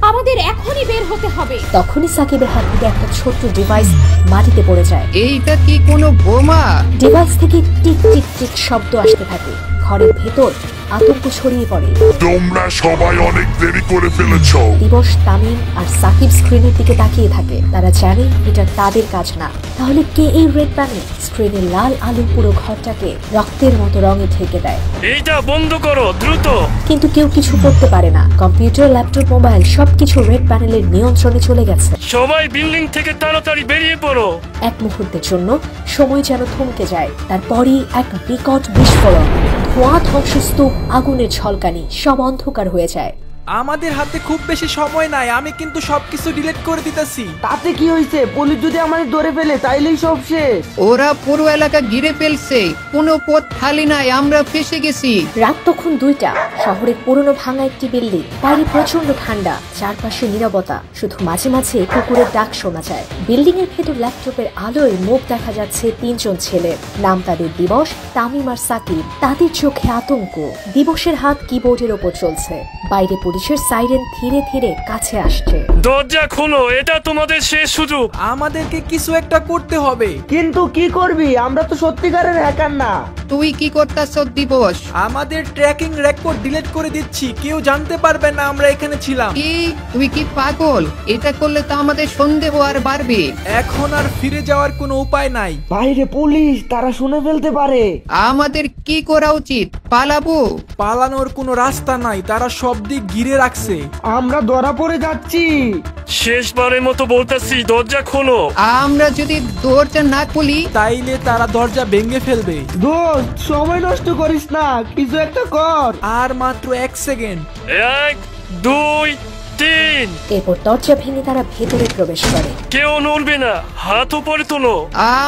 আমাদের এখনই বের হতে হবে। তখনই সাকিবের হাত থেকে একটা ছোট্ট ডিভাইস মাটিতে পড়ে যায়। এইটা কি কোনো বোমা? ডিভাইস থেকে টিক টিক টিক শব্দ আসতে থাকে। ঘরের ভেতর আতঙ্ক ছড়িয়ে পড়ে। তোমরা সবাই অনেক দেরি করে ফেলেছো। দিবস, তামিম আর সাকিব স্ক্রিনের দিকে তাকিয়ে থাকে। তারা জানে এটা তাদের কাজ না। তাহলে কে এই রেড প্যানেল? স্ক্রিনের লাল আলো পুরো ঘরটাকে রক্তের মতো রঙে ঢেকে দেয়। এইটা বন্ধ করো দ্রুত। কিন্তু কেউ কিছু করতে পারে না। কম্পিউটার, ল্যাপটপ, মোবাইল সবকিছু রেড প্যানেলের নিয়ন্ত্রণে চলে গেছে। সবাই বিল্ডিং থেকে তাড়াতাড়ি বেরিয়ে পড়ো। এক মুহূর্তের জন্য সময় যেন থমকে যায়। তারপরই এক বিকট বিস্ফোরণ, ধোঁয়া, ধ্বংসস্তূপ, আগুনের ঝলকানি, সব অন্ধকার হয়ে যায়। আমাদের হাতে খুব বেশি সময় নাই, আমি কিন্তু সবকিছু ডিলিট করে দিতেছি। তাতে কি হয়েছে? পুলিশ যদি আমাদের ধরে ফেলে তাইলেই সব শেষ। ওরা পুরো এলাকা ঘিরে ফেলছে, কোনো পথ খালি নাই, আমরা ফেসে গেছি। রাত তখন 2টা। শহরের পুরনো ভাঙা একটি বিল্ডিং। বাইরে প্রচন্ড ঠান্ডা, চারপাশে নীরবতা, শুধু মাঝে মাঝে কুকুরের ডাক শোনা যায়। বিল্ডিং এর ভেতর ল্যাপটপের আলোয় মুখ দেখা যাচ্ছে 3জন ছেলের। নাম তাদের দিবস, তামিম আর সাকিব। তাদের চোখে আতঙ্ক। দিবসের হাত কিবোর্ডের ওপর চলছে। বাইরে পুলিশের সাইরেন ধীরে ধীরে কাছে আসছে। দরজা খোলো, এটা তোমাদের শেষ সুযোগ। আমাদেরকে কিছু একটা করতে হবে। কিন্তু কি করবি? আমরা তো সত্যিকারের হ্যাকার না। তুই কি করতেছ দিবস? আমাদের ট্র্যাকিং রেকর্ড ডিলিট করে দিচ্ছি, কেউ জানতে পারবে না আমরা এখানে ছিলাম। কি তুই কি পাগল? এটা করলে তো আমাদের সন্দেহ আর বাড়বে। এখন আর ফিরে যাওয়ার কোনো উপায় নাই। বাইরে পুলিশ, তারা শুনে ফেলতে পারে। আমাদের কি করা উচিত? পালাবো? পালানোর কোনো রাস্তা নাই, তারা সব দিক ঘিরে রাখছে। আমরা ধরা পড়ে যাচ্ছি। শেষবারের মতো বলতেছি, দরজা খোলো। আমরা যদি দরজা না খুলি তাইলে তারা দরজা ভেঙে ফেলবে। দোস্ত, সময় নষ্ট করিস না, কিছু একটা কর। আর মাত্র 1 সেকেন্ড। 1, 2, 3। এরপর দরজা ভেঙে তারা ভেতরে প্রবেশ করে। কেউ নড়বে না, হাত উপরে তোলো।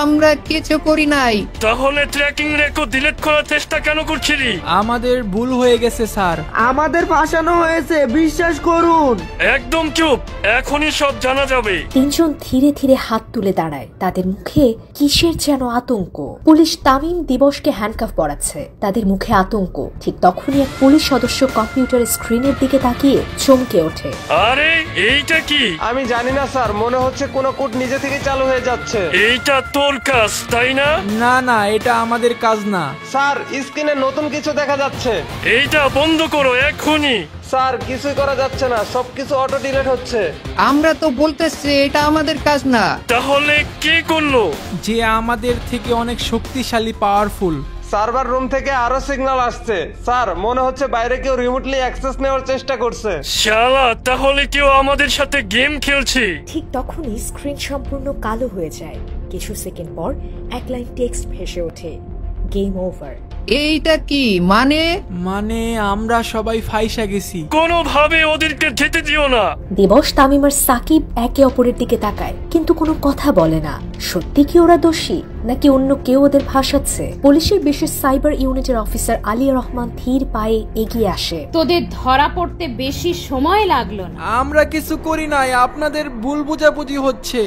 আমরা কিছু করি নাই। তাহলে ট্র্যাকিং রেকর্ড ডিলিট করার চেষ্টা কেন করছিলি? আমাদের ভুল হয়ে গেছে স্যার। আমাদের ফাঁসানো হয়েছে, বিশ্বাস করুন। একদম চুপ, এখনই সব জানা যাবে। 3জন ধীরে ধীরে হাত তুলে দাঁড়ায়। তাদের মুখে কিসের যেন আতঙ্ক। পুলিশ তামিম দিবসকে হ্যান্ডকাফ পরাচ্ছে। তাদের মুখে আতঙ্ক। ঠিক তখনই এক পুলিশ সদস্য কম্পিউটারের স্ক্রিনের দিকে তাকিয়ে চমকে ওঠে। আরে এইটা কি? আমি জানি না স্যার, মনে হচ্ছে কোনো কোড নিজে থেকে চালু হয়ে যাচ্ছে। এইটা তোর কাজ তাই না? না না, এটা আমাদের কাজ না। স্যার, স্ক্রিনে নতুন কিছু দেখা যাচ্ছে। এইটা বন্ধ করো এক্ষুনি। স্যার, কিছুই করা যাচ্ছে না, সবকিছু অটো ডিলিট হচ্ছে। আমরা তো বলতেছি এটা আমাদের কাজ না। তাহলে কে করলো? যে আমাদের থেকে অনেক শক্তিশালী, পাওয়ারফুল। সার্ভার রুম থেকে আরো সিগন্যাল আসছে। স্যার, মনে হচ্ছে বাইরে কেউ রিমোটলি অ্যাক্সেস নেওয়ার চেষ্টা করছে। শালা, তাহলে কেউ আমাদের সাথে গেম খেলছে। ঠিক তখনই স্ক্রিন সম্পূর্ণ কালো হয়ে যায়। কিছু সেকেন্ড পর এক লাইন টেক্সট ভেসে ওঠে, গেম ওভার। এইটা কি মানে আমরা সবাই ফাইসা গেছি। কোনোভাবে ওদেরকে যেতে দিও না। দিবস, তামিম আর সাকিব একে অপরের দিকে তাকায়, কিন্তু কোনো কথা বলে না। সত্যি কি ওরা দোষী, নাকি অন্য কেউ ওদের ভাসাচ্ছে? পুলিশের বিশেষ সাইবার ইউনিটের অফিসার আলিয়া রহমান ধীর পায়ে এগিয়ে আসে। তোদের ধরা পড়তে বেশি সময় লাগলো না। আমরা কিছু করি নাই, আপনাদের ভুল বোঝাবুঝি হচ্ছে।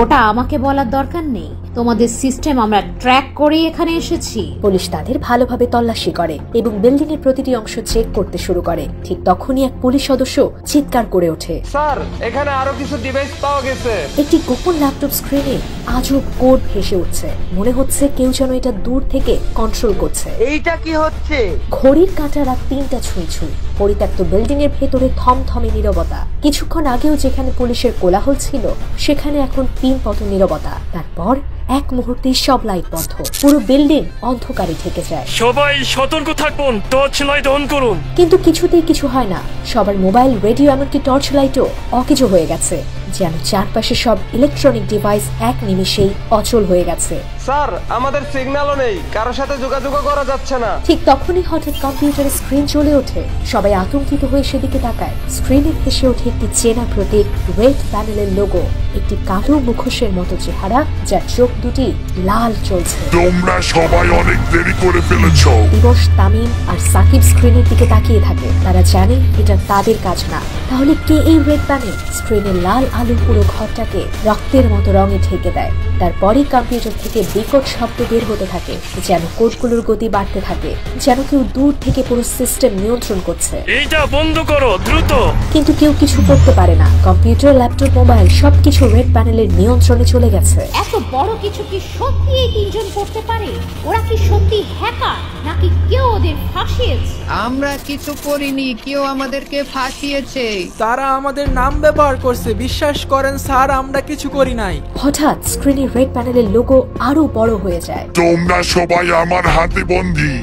ওটা আমাকে বলার দরকার নেই। তোমাদের সিস্টেম আমরা ট্র্যাক করে এখানে এসেছি। পুলিশ তাদের ভালোভাবে তল্লাশি করে এবং বিল্ডিং এর প্রতিটি অংশ চেক করতে শুরু করে। ঠিক তখনই এক পুলিশ সদস্য চিৎকার করে ওঠে, স্যার, এখানে আরো কিছু ডিভাইস পাওয়া গেছে। একটি গোপন ল্যাপটপ স্ক্রিনে আজব কোড ভেসে উঠছে। মনে হচ্ছে কেউ যেন এটা দূর থেকে কন্ট্রোল করছে। এইটা কি হচ্ছে? ঘড়ির কাঁটা রাত 3টা ছুঁই ছুঁই। পরিত্যক্ত বিল্ডিং এর ভেতরে থমথমে নীরবতা। কিছুক্ষণ আগেও যেখানে পুলিশের কোলাহল ছিল, সেখানে এখন পিনপত নীরবতা। তারপর এক মুহূর্তে সব লাইট বন্ধ। পুরো বিল্ডিং অন্ধকারে ঢেকে যায়। সবাই সতর্ক থাকুন, টর্চ লাইট অন করুন। কিন্তু কিছুতেই কিছু হয় না। সবার মোবাইল, রেডিও, এমনকি টর্চ লাইটও অকেজো হয়ে গেছে। যেন চারপাশে সব ইলেকট্রনিক ডিভাইস এক নিমিষেই অচল হয়ে গেছে। স্যার, আমাদের সিগন্যালও নেই, কারোর সাথে যোগাযোগ করা যাচ্ছে না। ঠিক তখনই হঠাৎ কম্পিউটারের স্ক্রিন জ্বলে ওঠে। সবাই আতঙ্কিত হয়ে সেদিকে তাকায়। স্ক্রিনে ভেসে ওঠে একটি চেনা প্রতীক, রেড প্যানেলের লোগো, একটি কালো মুখোশের মতো চেহারা, যার চোখ দুটি লাল জ্বলছে। তোমরা সবাই অনেক দেরি করে ফেলেছ। দিবস, তামিম আর সাকিব স্ক্রিনের দিকে তাকিয়ে থাকে। তারা জানে এটা তাদের কাজ না। তাহলে কে এই রেড প্যানেল? স্ক্রিনের লাল আলো পুরো ঘরটাকে রক্তের মতো রঙে ঢেকে দেয়। তারপরেই কম্পিউটার থেকে বিকট শব্দ বের হতে থাকে, যেন কোডগুলোর গতি বাড়তে থাকে, যেন কেউ দূর থেকে পুরো সিস্টেম নিয়ন্ত্রণ করছে। এইটা বন্ধ করো দ্রুত। কিন্তু কেউ কিছু করতে পারে না। কম্পিউটার, ল্যাপটপ, মোবাইল সবকিছু রেড প্যানেলের নিয়ন্ত্রণে চলে গেছে। এত বড় কিছু কি সত্যি এই তিনজন করতে পারে? ওরা কি সত্যি হ্যাকার নাকি কেউ ওদের ফাঁসিয়েছে? আমরা কিছু করিনি, কেউ আমাদেরকে ফাঁসিয়েছে। তারা আমাদের নাম ব্যবহার করছে, বিশ্বাস করেন স্যার, আমরা কিছু করি নাই। হঠাৎ স্ক্রিনে রেড প্যানেলের লোগো আরো বড় হয়ে যায়। তোমরা সবাই আমার হাতে বন্দী,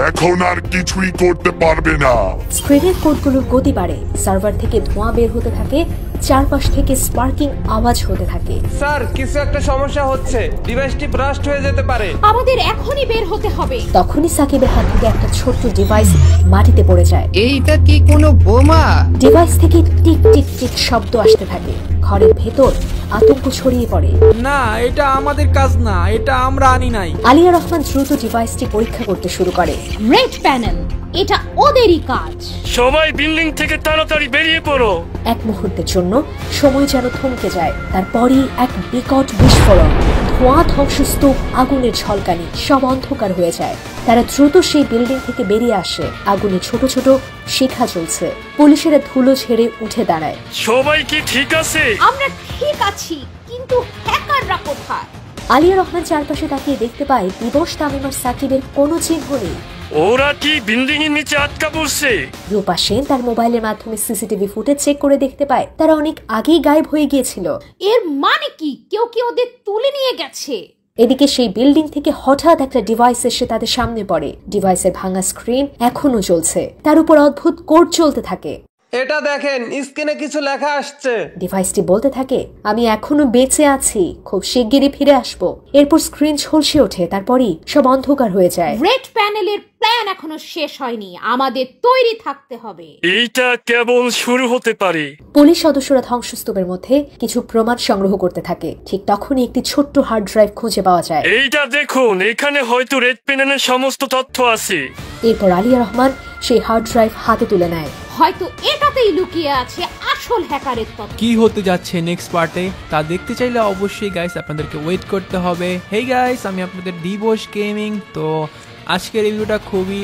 এখন আর কিছুই করতে পারবে না। স্ক্রিনের কোডগুলোর গতি বাড়ে, সার্ভার থেকে ধোঁয়া বের হতে থাকে, চারপাশ থেকে স্পার্কিং আওয়াজ হতে থাকে। স্যার কিছু একটা সমস্যা হচ্ছে, ডিভাইসটি ব্রাস্ট হয়ে যেতে পারে। আমাদের এখনই বের হতে হবে। তখনই সাকিবের হাত থেকে একটা ছোট্ট ডিভাইস মাটিতে পড়ে যায়। এইটা কি কোনো বোমা? ডিভাইস থেকে টিক টিক টিক শব্দ আসতে থাকে। ঘরের ভেতর আতঙ্ক ছড়িয়ে পড়ে। না, এটা আমাদের কাজ না, এটা আমরা আনি নাই। আলিয়া রহমান দ্রুত ডিভাইসটি পরীক্ষা করতে শুরু করে। রেড প্যানেল, এটা ওদেরই কাজ। সবাই বিল্ডিং থেকে তাড়াতাড়ি বেরিয়ে পড়ো। এক মুহূর্তের জন্য সময় যেন থমকে যায়। তারপরই এক বিকট বিস্ফোরণ, ধোঁয়া, ধ্বংসস্তূপ, আগুনের ঝলকানি, সব অন্ধকার হয়ে যায়। তারা দ্রুত সেই বিল্ডিং থেকে বেরিয়ে আসে। আগুনে ছোট ছোট শিখা জ্বলছে। পুলিশেরা ধুলো ঝেড়ে উঠে দাঁড়ায়। সবাই কি ঠিক আছে? আমরা ঠিক আছি, কিন্তু হ্যাকাররা কোথায়? আলিয়া রহমান চারপাশে তাকিয়ে দেখতে পায় দিবস, তামিম আর সাকিবের কোনো চিহ্ন নেই। ওরা কি বিল্ডিং এর নিচে আটকা পড়ছে? রূপা সেন তার মোবাইলের মাধ্যমে সিসিটিভি ফুটেজ চেক করে দেখতে পায় তারা অনেক আগেই গায়েব হয়ে গিয়েছিল। এর মানে কি কেউ কি ওদের তুলে নিয়ে গেছে? এদিকে সেই বিল্ডিং থেকে হঠাৎ একটা ডিভাইস এসে তাদের সামনে পড়ে। ডিভাইসের ভাঙা স্ক্রিন এখনো চলছে, তার উপর অদ্ভুত কোড চলতে থাকে। এটা দেখেন, স্ক্রিনে কিছু লেখা আসছে। ডিভাইসটি বলতে থাকে, আমি এখনো বেঁচে আছি, খুব শিগগিরই ফিরে আসবো। এরপর স্ক্রিন ঝলসে ওঠে, তারপরই সব অন্ধকার হয়ে যায়। রেড প্যানেলের প্ল্যান এখনো শেষ হয়নি, আমাদের তৈরি থাকতে হবে। এইটা কেবল শুরু হতে পারে। পুলিশ সদস্যরা ধ্বংসস্তূপের মধ্যে কিছু প্রমাণ সংগ্রহ করতে থাকে। ঠিক তখনই একটি ছোট্ট হার্ড ড্রাইভ খুঁজে পাওয়া যায়। এইটা দেখুন, এখানে হয়তো রেড প্যানেলের সমস্ত তথ্য আছে। এরপর আলিয়া রহমান সেই হার্ড ড্রাইভ হাতে তুলে নেয়। হয়তো এটাতেই লুকিয়ে আছে আসল হ্যাকারের তথ্য। কি হতে যাচ্ছে নেক্সট পার্টে তা দেখতে চাইলে অবশ্যই গাইস আপনাদেরকে ওয়েট করতে হবে। হেই গাইস, আমি আপনাদের দিবস গেমিং। তো আজকের রিভিউটা খুবই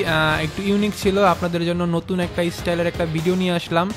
একটু ইউনিক ছিল, আপনাদের জন্য নতুন একটা স্টাইলের একটা ভিডিও নিয়ে আসলাম।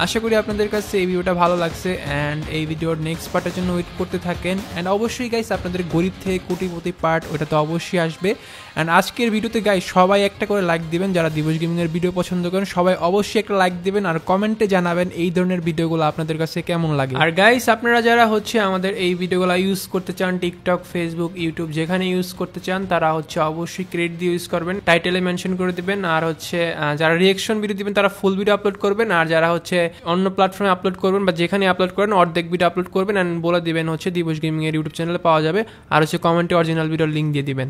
আশা করি আপনাদের কাছে এই ভিডিওটা ভালো লাগছে অ্যান্ড এই ভিডিওর নেক্সট পার্টের জন্য ওয়েট করতে থাকেন। অ্যান্ড অবশ্যই গাইস আপনাদের গরিব থেকে কোটিপতি পার্ট ওটা তো অবশ্যই আসবে। অ্যান্ড আজকের ভিডিওতে গাইস সবাই একটা করে লাইক দিবেন, যারা দিবস গেমিংয়ের ভিডিও পছন্দ করেন সবাই অবশ্যই একটা লাইক দিবেন আর কমেন্টে জানাবেন এই ধরনের ভিডিওগুলো আপনাদের কাছে কেমন লাগে। আর গাইস আপনারা যারা হচ্ছে আমাদের এই ভিডিওগুলো ইউজ করতে চান, টিকটক, ফেসবুক, ইউটিউব যেখানে ইউজ করতে চান তারা হচ্ছে অবশ্যই ক্রেডিট দিয়ে ইউজ করবেন, টাইটেলে মেনশন করে দিবেন। আর হচ্ছে যারা রিয়েকশন ভিডিও দিবেন তারা ফুল ভিডিও আপলোড করবেন, আর যারা হচ্ছে অন্য প্ল্যাটফর্মে আপলোড করবেন বা যেখানে আপলোড করেন অর্ধেক ভিডিও আপলোড করবেন অ্যান্ড বলে দিবেন হচ্ছে দিবস গেমিং এর ইউটিউব চ্যানেলে পাওয়া যাবে। আর হচ্ছে কমেন্টে অরিজিনাল ভিডিওর লিঙ্ক দিয়ে দিবেন।